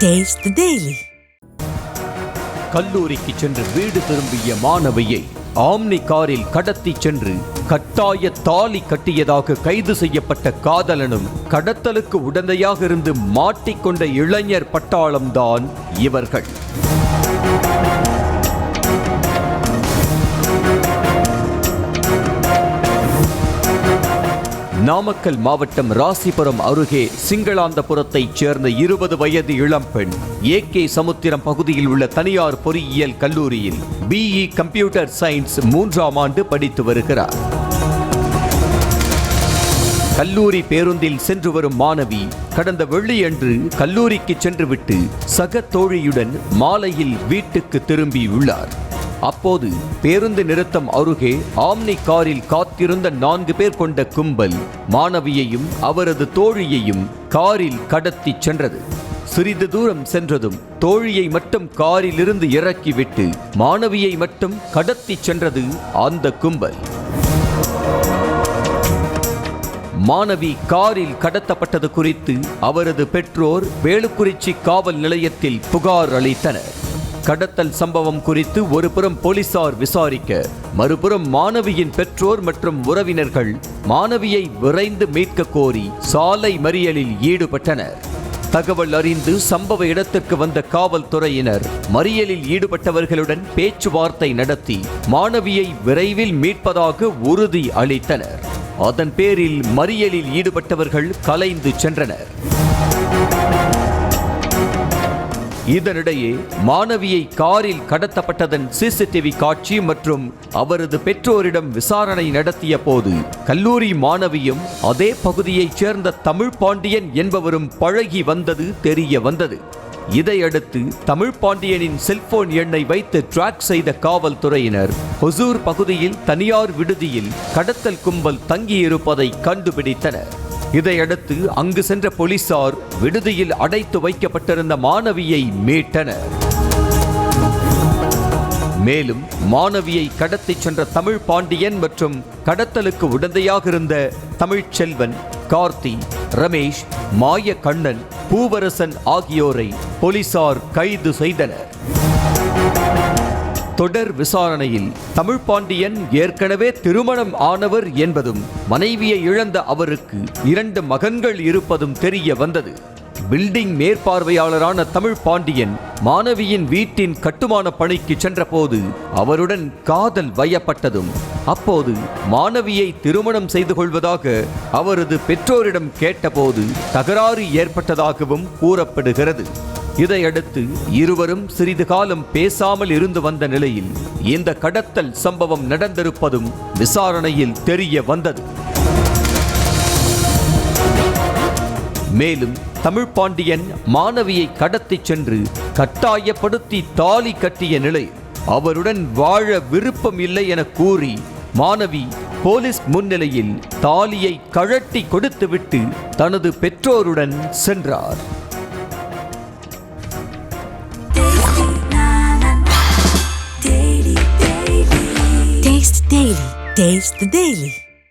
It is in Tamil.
Taste the Daily. கல்லூரிக்கு சென்று வீடு திரும்பிய மாணவியை ஆம்னி காரில் கடத்தி சென்று கட்டாய தாலி கட்டியதாக கைது செய்யப்பட்ட காதலனும் கடத்தலுக்கு உடந்தையாக இருந்து மாட்டிக்கொண்ட இளைஞர் பட்டாளம்தான் இவர்கள். நாமக்கல் மாவட்டம் ராசிபுரம் அருகே சிங்களாந்தபுரத்தைச் சேர்ந்த 20 வயது இளம்பெண் ஏகே சமுத்திரம் பகுதியில் உள்ள தனியார் பொறியியல் கல்லூரியில் BE கம்ப்யூட்டர் சயின்ஸ் 3ஆம் ஆண்டு படித்து வருகிறார். கல்லூரி பேருந்தில் சென்று வரும் மாணவி கடந்த வெள்ளியன்று கல்லூரிக்கு சென்றுவிட்டு சக தோழியுடன் மாலையில் வீட்டுக்கு திரும்பியுள்ளார். அப்போது பேருந்து நிறுத்தம் அருகே ஆம்னி காரில் காத்திருந்த 4 பேர் கொண்ட கும்பல் மாணவியையும் அவரது தோழியையும் காரில் கடத்தி சென்றது. சிறிது தூரம் சென்றதும் தோழியை மட்டும் காரிலிருந்து இறக்கிவிட்டு மாணவியை மட்டும் கடத்தி சென்றது அந்த கும்பல். மாணவி காரில் கடத்தப்பட்டது குறித்து அவரது பெற்றோர் வேலுக்குறிச்சி காவல் நிலையத்தில் புகார் அளித்தனர். கடத்தல் சம்பவம் குறித்து ஒருபுறம் போலீசார் விசாரிக்க, மறுபுறம் மாணவியின் பெற்றோர் மற்றும் உறவினர்கள் மாணவியை விரைந்து மீட்க கோரி சாலை மறியலில் ஈடுபட்டனர். தகவல் அறிந்து சம்பவ இடத்திற்கு வந்த காவல்துறையினர் மறியலில் ஈடுபட்டவர்களுடன் பேச்சுவார்த்தை நடத்தி மாணவியை விரைவில் மீட்பதாக உறுதி அளித்தனர். அதன் பேரில் மறியலில் ஈடுபட்டவர்கள் கலைந்து சென்றனர். இதனிடையே மாணவியை காரில் கடத்தப்பட்டதன் CCTV காட்சி மற்றும் அவரது பெற்றோரிடம் விசாரணை நடத்திய போது கல்லூரி மாணவியும் அதே பகுதியைச் சேர்ந்த தமிழ் பாண்டியன் என்பவரும் பழகி வந்தது தெரிய வந்தது. இதையடுத்து தமிழ் பாண்டியனின் செல்போன் எண்ணை வைத்து டிராக் செய்த காவல்துறையினர் ஹொசூர் பகுதியில் தனியார் விடுதியில் கடத்தல் கும்பல் தங்கியிருப்பதை கண்டுபிடித்தனர். இதையடுத்து அங்கு சென்ற போலீசார் விடுதியில் அடைத்து வைக்கப்பட்டிருந்த மாணவியை மீட்டனர். மேலும் மாணவியை கடத்திச் சென்ற தமிழ் பாண்டியன் மற்றும் கடத்தலுக்கு உடந்தையாக இருந்த தமிழ்ச்செல்வன், கார்த்தி, ரமேஷ், மாயக்கண்ணன், பூவரசன் ஆகியோரை போலீசார் கைது செய்தனர். தொடர் விசாரணையில் தமிழ் பாண்டியன் ஏற்கனவே திருமணம் ஆனவர் என்பதும் மனைவியை இழந்த அவருக்கு 2 மகன்கள் இருப்பதும் தெரிய வந்தது. பில்டிங் மேற்பார்வையாளரான தமிழ் பாண்டியன் மாணவியின் வீட்டின் கட்டுமான பணிக்கு சென்றபோது அவருடன் காதல் வயப்பட்டதும் அப்போது மாணவியை திருமணம் செய்து கொள்வதாக அவரது பெற்றோரிடம் கேட்டபோது தகராறு ஏற்பட்டதாகவும் கூறப்படுகிறது. இதையடுத்து இருவரும் சிறிது காலம் பேசாமல் இருந்து வந்த நிலையில் இந்த கடத்தல் சம்பவம் நடந்திருப்பதும் விசாரணையில் தெரிய வந்தது. மேலும் தமிழ் பாண்டியன் மாணவியை கடத்தி சென்று கட்டாயப்படுத்தி தாலி கட்டிய நிலையில் அவருடன் வாழ விருப்பம் இல்லை என கூறி மாணவி போலீஸ் முன்னிலையில் தாலியை கழட்டி கொடுத்துவிட்டு தனது பெற்றோருடன் சென்றார். Taste the Daily.